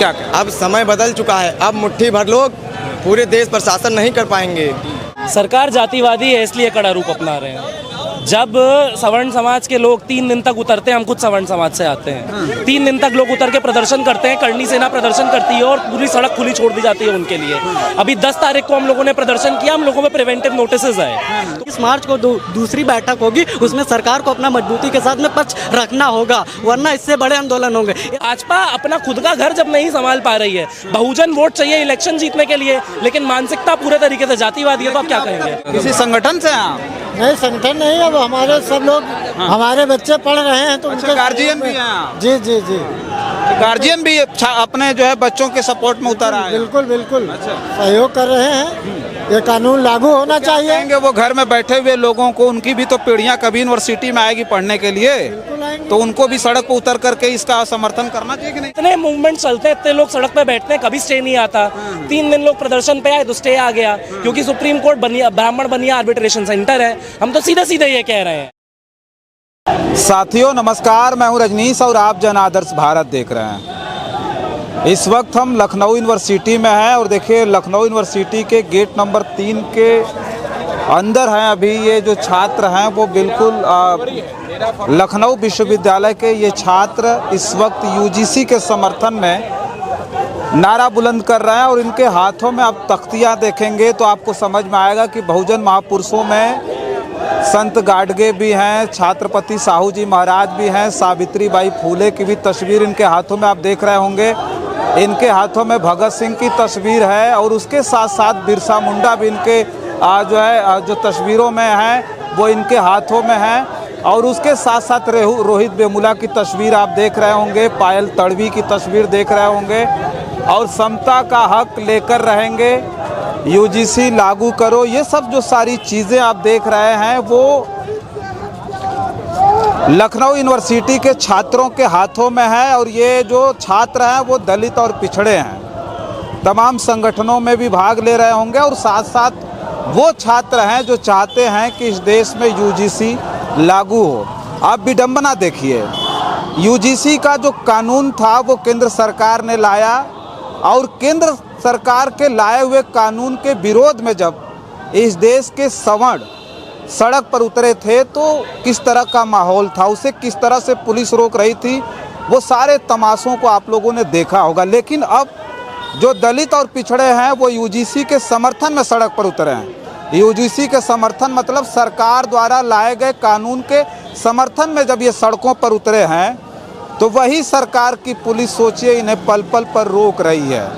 क्या कहें? अब समय बदल चुका है, अब मुट्ठी भर लोग पूरे देश पर शासन नहीं कर पाएंगे। सरकार जातिवादी है इसलिए कड़ा रूप अपना रहे हैं। जब सवर्ण समाज के लोग 3 दिन तक उतरते हैं, हम खुद सवर्ण समाज से आते हैं, 3 दिन तक लोग उतर के प्रदर्शन करते हैं, करनी सेना प्रदर्शन करती है और पूरी सड़क खुली छोड़ दी जाती है उनके लिए। अभी 10 तारीख को हम लोगों ने प्रदर्शन किया, हम लोगों में प्रिवेंटिव नोटिसेस आए। इस मार्च को दूसरी बैठक होगी, उसमें सरकार को अपना मजबूती के साथ में पक्ष रखना होगा, वरना इससे बड़े आंदोलन होंगे। भाजपा अपना खुद का घर जब नहीं संभाल पा रही है, बहुजन वोट चाहिए इलेक्शन जीतने के लिए, लेकिन मानसिकता पूरे तरीके से जातिवादी है, तो आप क्या कहेंगे? किसी संगठन से आप? नहीं, संगठन नहीं, अब हमारे सब लोग हमारे बच्चे पढ़ रहे हैं तो अच्छा, गार्जियन भी हैं आप? जी जी जी, गार्जियन भी अपने जो है बच्चों के सपोर्ट में उतर आए? बिल्कुल बिल्कुल अच्छा। सहयोग कर रहे हैं। ये कानून लागू होना चाहिए। कहेंगे वो घर में बैठे हुए लोगों को, उनकी भी तो पीढ़ियां कभी यूनिवर्सिटी में आएगी पढ़ने के लिए, तो उनको भी सड़क पर उतर करके इसका समर्थन करना चाहिए कि नहीं? इतने मूवमेंट चलते हैं, इतने लोग सड़क पे बैठते हैं, कभी स्टे नहीं आता। 3 दिन लोग प्रदर्शन पे आए तो स्टे आ गया, क्योंकि सुप्रीम कोर्ट ब्राह्मण बनिया आर्बिट्रेशन सेंटर है। हम तो सीधे सीधे ये कह रहे हैं। साथियों नमस्कार, मैं हूं रजनीश और आप जन आदर्श भारत देख रहे हैं। इस वक्त हम लखनऊ यूनिवर्सिटी में हैं और देखिए लखनऊ यूनिवर्सिटी के गेट नंबर 3 के अंदर हैं। अभी ये जो छात्र हैं वो बिल्कुल लखनऊ विश्वविद्यालय के ये छात्र इस वक्त यूजीसी के समर्थन में नारा बुलंद कर रहे हैं और इनके हाथों में आप तख्तियां देखेंगे तो आपको समझ में आएगा कि बहुजन महापुरुषों में संत गाडगे भी हैं, छत्रपति साहू जी महाराज भी हैं, सावित्रीबाई फूले की भी तस्वीर इनके हाथों में आप देख रहे होंगे। इनके हाथों में भगत सिंह की तस्वीर है और उसके साथ साथ बिरसा मुंडा भी इनके जो तस्वीरों में हैं वो इनके हाथों में है। और उसके साथ साथ रोहित वेमुला की तस्वीर आप देख रहे होंगे, पायल तड़वी की तस्वीर देख रहे होंगे और समता का हक लेकर रहेंगे, यूजीसी लागू करो, ये सब जो सारी चीज़ें आप देख रहे हैं वो लखनऊ यूनिवर्सिटी के छात्रों के हाथों में है। और ये जो छात्र हैं वो दलित और पिछड़े हैं, तमाम संगठनों में भी भाग ले रहे होंगे और साथ साथ वो छात्र हैं जो चाहते हैं कि इस देश में यूजीसी लागू हो। आप विडंबना देखिए, यूजीसी का जो कानून था वो केंद्र सरकार ने लाया और केंद्र सरकार के लाए हुए कानून के विरोध में जब इस देश के सवर्ण सड़क पर उतरे थे तो किस तरह का माहौल था, उसे किस तरह से पुलिस रोक रही थी, वो सारे तमाशों को आप लोगों ने देखा होगा। लेकिन अब जो दलित और पिछड़े हैं वो यूजीसी के समर्थन में सड़क पर उतरे हैं। यूजीसी के समर्थन मतलब सरकार द्वारा लाए गए कानून के समर्थन में जब ये सड़कों पर उतरे हैं तो वही सरकार की पुलिस सोचिए इन्हें पल पल पर रोक रही है।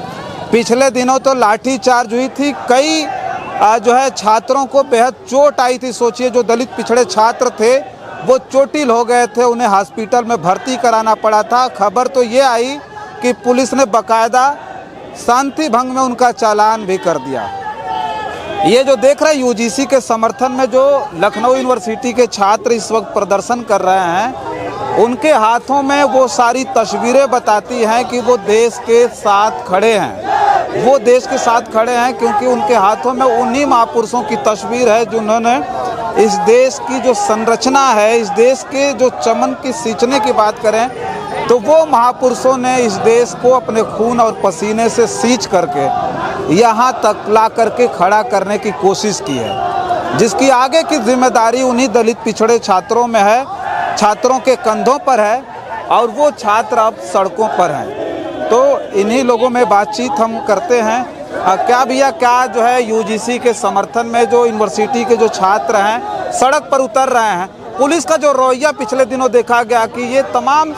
पिछले दिनों तो लाठीचार्ज हुई थी, कई जो है छात्रों को बेहद चोट आई थी। सोचिए जो दलित पिछड़े छात्र थे वो चोटिल हो गए थे, उन्हें हॉस्पिटल में भर्ती कराना पड़ा था। खबर तो ये आई कि पुलिस ने बाकायदा शांति भंग में उनका चालान भी कर दिया। ये जो देख रहे हैं यूजीसी के समर्थन में जो लखनऊ यूनिवर्सिटी के छात्र इस वक्त प्रदर्शन कर रहे हैं, उनके हाथों में वो सारी तस्वीरें बताती हैं कि वो देश के साथ खड़े हैं, वो देश के साथ खड़े हैं क्योंकि उनके हाथों में उन्हीं महापुरुषों की तस्वीर है जिन्होंने इस देश की जो संरचना है, इस देश के जो चमन की सींचने की बात करें तो वो महापुरुषों ने इस देश को अपने खून और पसीने से सींच करके यहाँ तक ला करके खड़ा करने की कोशिश की है, जिसकी आगे की जिम्मेदारी उन्हीं दलित पिछड़े छात्रों में है, छात्रों के कंधों पर है और वो छात्र अब सड़कों पर हैं। तो इन्हीं लोगों में बातचीत हम करते हैं। क्या भैया, क्या जो है यूजीसी के समर्थन में जो यूनिवर्सिटी के जो छात्र हैं सड़क पर उतर रहे हैं, पुलिस का जो रवैया पिछले दिनों देखा गया कि ये तमाम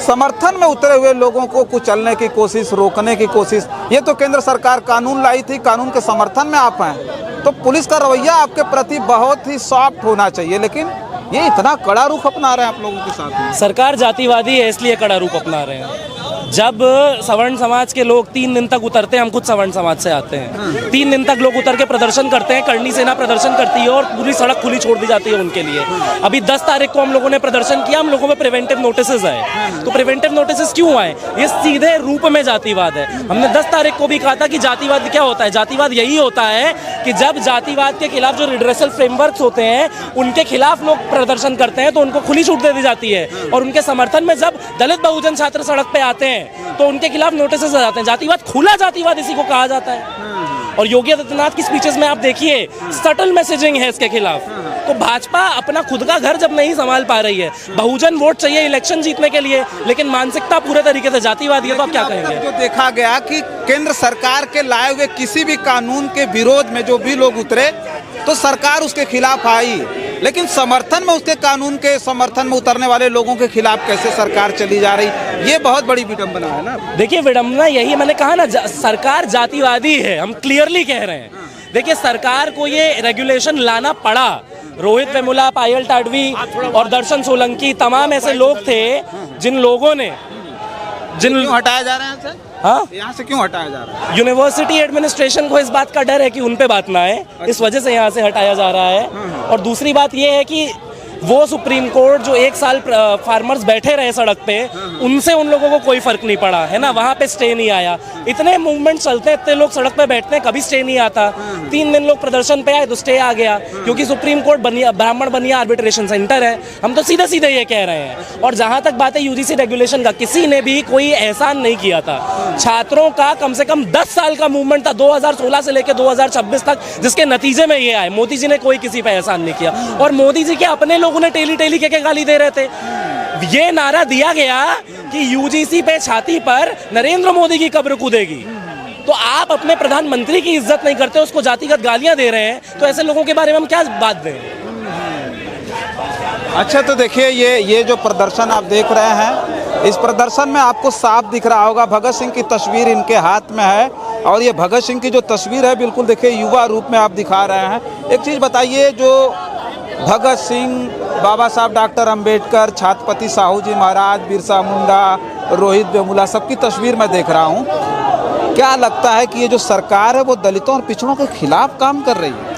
समर्थन में उतरे हुए लोगों को कुचलने की कोशिश, रोकने की कोशिश, ये तो केंद्र सरकार कानून लाई थी, कानून के समर्थन में आप हैं, तो पुलिस का रवैया आपके प्रति बहुत ही सॉफ्ट होना चाहिए, लेकिन ये इतना कड़ा रुख अपना रहे हैं आप लोगों के साथ। सरकार जातिवादी है इसलिए कड़ा रूप अपना रहे हैं। जब सवर्ण समाज के लोग 3 दिन तक उतरते हैं, हम खुद सवर्ण समाज से आते हैं, 3 दिन तक लोग उतर के प्रदर्शन करते हैं, करनी सेना प्रदर्शन करती है और पूरी सड़क खुली छोड़ दी जाती है उनके लिए। अभी 10 तारीख को हम लोगों ने प्रदर्शन किया, हम लोगों में प्रिवेंटिव नोटिसेस आए। तो प्रिवेंटिव नोटिसेस क्यों आए? ये सीधे रूप में जातिवाद है। हमने 10 तारीख को भी कहा था कि जातिवाद क्या होता है। जातिवाद यही होता है कि जब जातिवाद के खिलाफ जो रिड्रेसल फ्रेमवर्क्स होते हैं उनके खिलाफ लोग प्रदर्शन करते हैं तो उनको खुली छूट दे दी जाती है, और उनके समर्थन में जब दलित बहुजन छात्र सड़क पे आते हैं हैं तो उनके खिलाफ नोटिस आ जाते हैं। जातिवाद, खुला जातिवाद इसी को कहा जाता है। और योगी आदित्यनाथ की स्पीचेस में आप देखिए सटल मैसेजिंग है इसके खिलाफ। तो भाजपा अपना खुद का घर जब नहीं संभाल पा रही है, बहुजन वोट चाहिए इलेक्शन जीतने के लिए, लेकिन मानसिकता पूरे तरीके से जातिवादी है, तो आप क्या कहेंगे? जो देखा गया कि केंद्र सरकार के लाए हुए किसी भी कानून के विरोध में जो भी लोग उतरे तो सरकार उसके खिलाफ आई, लेकिन समर्थन में उसके कानून के समर्थन में उतरने वाले लोगों के खिलाफ कैसे सरकार चली जा रही, ये बहुत बड़ी विडंबना है ना। देखिए विडंबना यही मैंने कहा ना, सरकार जातिवादी है, हम क्लियरली कह रहे हैं। देखिए सरकार को ये रेगुलेशन लाना पड़ा। रोहित वेमुला, पायल टाडवी और दर्शन सोलंकी तमाम ऐसे लोग थे जिन लोगों ने क्यों हटाया जा रहा है यहाँ से? हाँ, यहाँ से क्यों हटाया जा रहा है? यूनिवर्सिटी एडमिनिस्ट्रेशन को इस बात का डर है कि उन पे बात ना आए, इस वजह से यहाँ से हटाया जा रहा है। और दूसरी बात ये है कि वो सुप्रीम कोर्ट जो 1 साल फार्मर्स बैठे रहे सड़क पे, उनसे उन लोगों को कोई फर्क नहीं पड़ा है ना, वहाँ पे स्टे नहीं आया। इतने मूवमेंट चलते हैं, इतने लोग सड़क पे बैठते हैं, कभी स्टे नहीं आता। 3 दिन लोग प्रदर्शन पे आए तो स्टे आ गया, क्योंकि सुप्रीम कोर्ट ब्राह्मण बनिया आर्बिट्रेशन सेंटर है। हम तो सीधे सीधे ये कह रहे हैं। और जहाँ तक बात है यूजीसी रेगुलेशन का, किसी ने भी कोई एहसान नहीं किया था। छात्रों का कम से कम 10 साल का मूवमेंट था 2016 से लेकर 2026 तक, जिसके नतीजे में ये आए। मोदी जी ने कोई किसी पे एहसान नहीं किया, और मोदी जी के अपने लोग उन्हें टेली टेली के गाली दे रहे थे। ये नारा दिया गया कि यूजीसी पे छाती पर नरेंद्र मोदी की कब्र कूदेगी। तो आप अपने प्रधानमंत्री की इज्जत नहीं करते, उसको जातिगत गालियां दे रहे हैं, तो ऐसे लोगों के बारे में हम क्या बात दें? अच्छा, तो देखिए ये जो प्रदर्शन आप देख रहे हैं, इस प्रदर्शन में आपको साफ दिख रहा होगा भगत सिंह की तस्वीर इनके हाथ में है। और ये भगत सिंह की जो तस्वीर है बिल्कुल देखिए युवा रूप में आप दिखा रहे हैं। एक चीज़ बताइए, जो भगत सिंह, बाबा साहब डॉक्टर अंबेडकर, छत्रपति साहू जी महाराज, बिरसा मुंडा, रोहित वेमुला, सबकी तस्वीर मैं देख रहा हूँ। क्या लगता है कि ये जो सरकार है वो दलितों और पिछड़ों के खिलाफ काम कर रही है?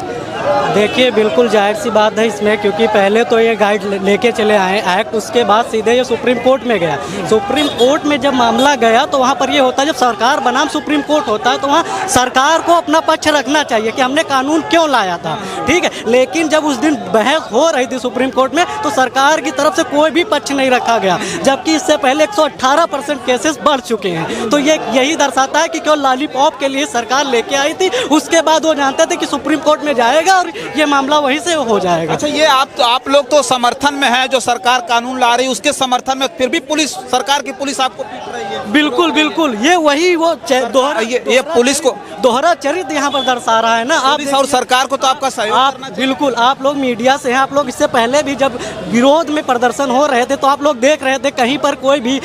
देखिए बिल्कुल जाहिर सी बात है इसमें, क्योंकि पहले तो ये गाइड लेके चले आए एक्ट, उसके बाद सीधे ये सुप्रीम कोर्ट में गया। सुप्रीम कोर्ट में जब मामला गया तो वहाँ पर ये होता है, जब सरकार बनाम सुप्रीम कोर्ट होता है तो वहाँ सरकार को अपना पक्ष रखना चाहिए कि हमने कानून क्यों लाया था, ठीक है। लेकिन जब उस दिन बहस हो रही थी सुप्रीम कोर्ट में तो सरकार की तरफ से कोई भी पक्ष नहीं रखा गया, जबकि इससे पहले 118% केसेस बढ़ चुके हैं। तो ये यही दर्शाता है कि केवल लॉलीपॉप के लिए सरकार लेके आई थी, उसके बाद वो जानते थे कि सुप्रीम कोर्ट में जाएगा और ये मामला वहीं से हो जाएगा। अच्छा, ये आप लोग तो समर्थन में हैं, जो सरकार कानून ला रही है उसके समर्थन में, फिर भी पुलिस, सरकार की पुलिस आपको पीट रही है। बिल्कुल बिल्कुल, ये वही वो ये पुलिस को दोहरा चरित्र यहाँ पर दर्शा रहा है ना। आप और सरकार को तो आपका सहयोग आप बिल्कुल, आप लोग मीडिया से हैं, आप लोग इससे पहले भी जब विरोध में प्रदर्शन हो रहे थे तो आप लोग देख रहे थे कहीं पर कोई भी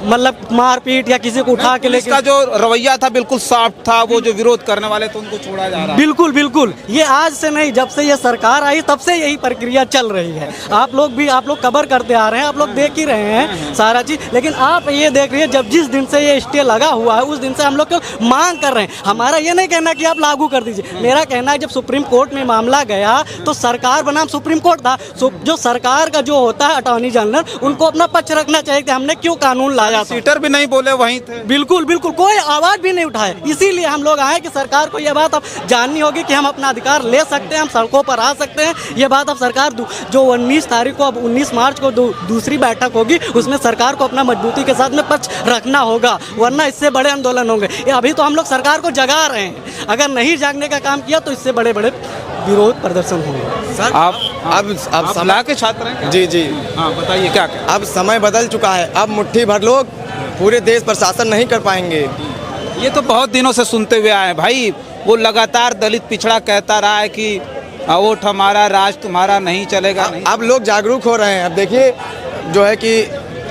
मतलब मारपीट या किसी को उठा के लेके, इसका जो रवैया था बिल्कुल सॉफ्ट था। वो जो विरोध करने वाले थे उनको छोड़ा जा रहा है। बिल्कुल बिल्कुल, ये आज से नहीं, जब से ये सरकार आई तब से यही प्रक्रिया चल रही है। आप लोग कवर करते आ रहे हैं, आप लोग देख ही रहे हैं सारा चीज। लेकिन आप ये देख रहे हैं, जब जिस दिन से ये स्टे लगा हुआ है उस दिन से हम लोग मांग कर रहे हैं। हमारा ये नहीं कहना कि आप लागू कर दीजिए, मेरा कहना है जब सुप्रीम कोर्ट में मामला गया तो सरकार बनाम सुप्रीम कोर्ट था, जो सरकार का जो होता है अटॉर्नी जनरल, उनको अपना पक्ष रखना चाहिए कि हमने क्यों कानून लाया। सीटर भी नहीं बोले, वहीं थे। बिल्कुल बिल्कुल, कोई आवाज भी नहीं उठाए। इसीलिए हम लोग आए कि सरकार को यह बात अब जाननी होगी कि हम अपना अधिकार ले सकते हैं, हम सड़कों पर आ सकते हैं। ये बात अब सरकार जो 19 तारीख को, अब 19 मार्च को दूसरी बैठक होगी, उसमें सरकार को अपना मजबूती के साथ में पक्ष रखना होगा, वरना इससे बड़े आंदोलन होंगे। अभी तो हम लोग सरकार को जगा रहे हैं, अगर नहीं जागने का काम किया तो इससे बड़े बड़े विरोध प्रदर्शन होंगे। सर अब समय के छात्र हैं? जी जी, हाँ बताइए क्या। अब समय बदल चुका है, अब मुट्ठी भर लोग पूरे देश पर शासन नहीं कर पाएंगे। ये तो बहुत दिनों से सुनते हुए आए भाई। वो लगातार दलित पिछड़ा कहता रहा है कि वोट हमारा, राज तुम्हारा, नहीं चलेगा। अब लोग जागरूक हो रहे हैं। अब देखिए जो है कि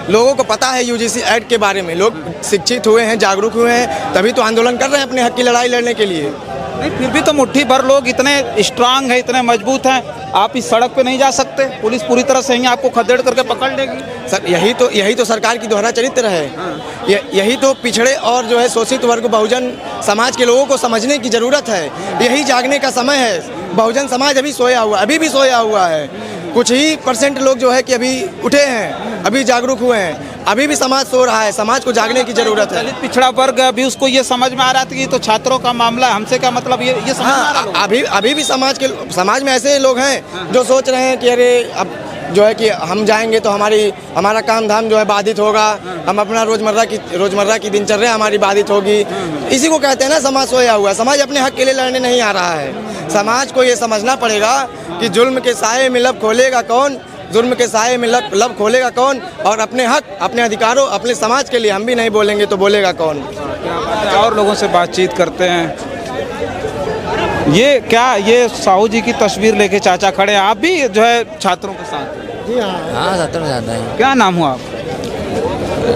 लोगों को पता है यूजीसी एक्ट के बारे में, लोग शिक्षित हुए हैं, जागरूक हुए हैं, तभी तो आंदोलन कर रहे हैं अपने हक की लड़ाई लड़ने के लिए। नहीं, फिर भी तो मुट्ठी भर लोग इतने स्ट्रांग हैं, इतने मजबूत हैं, आप इस सड़क पे नहीं जा सकते। पुलिस पूरी तरह से ही आपको खदेड़ करके पकड़ लेगी। सर यही तो सरकार की दोहरा चरित्र है। यही तो पिछड़े और जो है शोषित वर्ग बहुजन समाज के लोगों को समझने की जरूरत है। यही जागने का समय है। बहुजन समाज अभी भी सोया हुआ है। कुछ ही % लोग जो है कि अभी उठे हैं, अभी जागरूक हुए हैं। अभी भी समाज सो रहा है, समाज को जागने की जरूरत है। दलित पिछड़ा वर्ग अभी उसको ये समझ में आ रहा था कि तो छात्रों का मामला है, हमसे क्या मतलब, ये समझ में आ रहा है। अभी भी समाज में ऐसे लोग हैं जो सोच रहे हैं कि अरे अब जो है कि हम जाएंगे तो हमारा काम धाम जो है बाधित होगा, हम अपना रोजमर्रा की दिनचर्या हमारी बाधित होगी। इसी को कहते हैं ना समाज सोया हुआ है। समाज अपने हक के लिए लड़ने नहीं आ रहा है। समाज को ये समझना पड़ेगा कि जुल्म के साए में लब खोलेगा कौन, जुल्म के साए में लब खोलेगा कौन, और अपने हक, अपने अधिकारों, अपने समाज के लिए हम भी नहीं बोलेंगे तो बोलेगा कौन। और लोगों से बातचीत करते हैं। ये साहू जी की तस्वीर लेके चाचा खड़े हैं। आप भी जो है छात्रों के साथ हैं? जी हाँ। हाँ छात्रों साथ हैं। क्या नाम हुआ आप?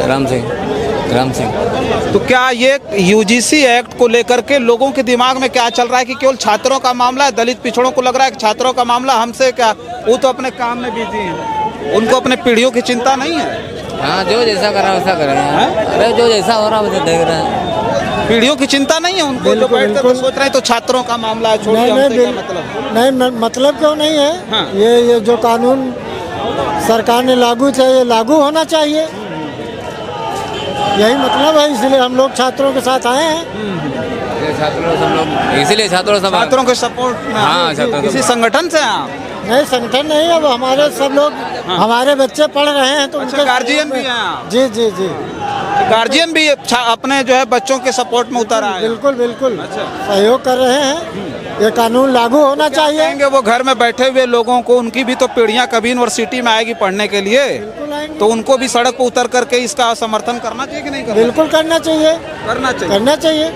राम सिंह। तो क्या ये यूजीसी एक्ट को लेकर के लोगों के दिमाग में क्या चल रहा है कि केवल छात्रों का मामला है? दलित पिछड़ों को लग रहा है कि छात्रों का मामला हमसे क्या, वो तो अपने काम में बिजी हैं, उनको अपने पीढ़ियों की चिंता नहीं है। हाँ जो जैसा कर रहा है वैसा कर रहे हैं। अरे जो जैसा हो रहा है वैसा देख रहे हैं। पीढ़ियों की चिंता नहीं है उनको, जो बैठते तो सोच रहे हैं तो छात्रों का मामला है, छोड़िए हमसे क्या मतलब। नहीं मतलब क्यों नहीं है। हाँ। ये जो कानून सरकार ने लागू किया ये लागू होना चाहिए, यही मतलब है। इसलिए हम लोग छात्रों के साथ आए हैं। इसीलिए छात्रों के सपोर्ट में। हाँ, छात्रों किसी संगठन से आप? नहीं संगठन नहीं, अब हमारे सब लोग हमारे बच्चे पढ़ रहे हैं तो अच्छा, गार्जियन भी हैं आप? जी जी जी गार्जियन भी अपने जो है बच्चों के सपोर्ट में उतर आए? बिल्कुल बिल्कुल अच्छा। सहयोग कर रहे हैं। ये कानून लागू होना चाहिए। कहेंगे वो घर में बैठे हुए लोगों को, उनकी भी तो पीढ़ियां कभी यूनिवर्सिटी में आएगी पढ़ने के लिए, तो उनको भी सड़क पर उतर करके इसका समर्थन करना चाहिए कि नहीं करना? बिल्कुल करना चाहिए, करना चाहिए। करना चाहिए।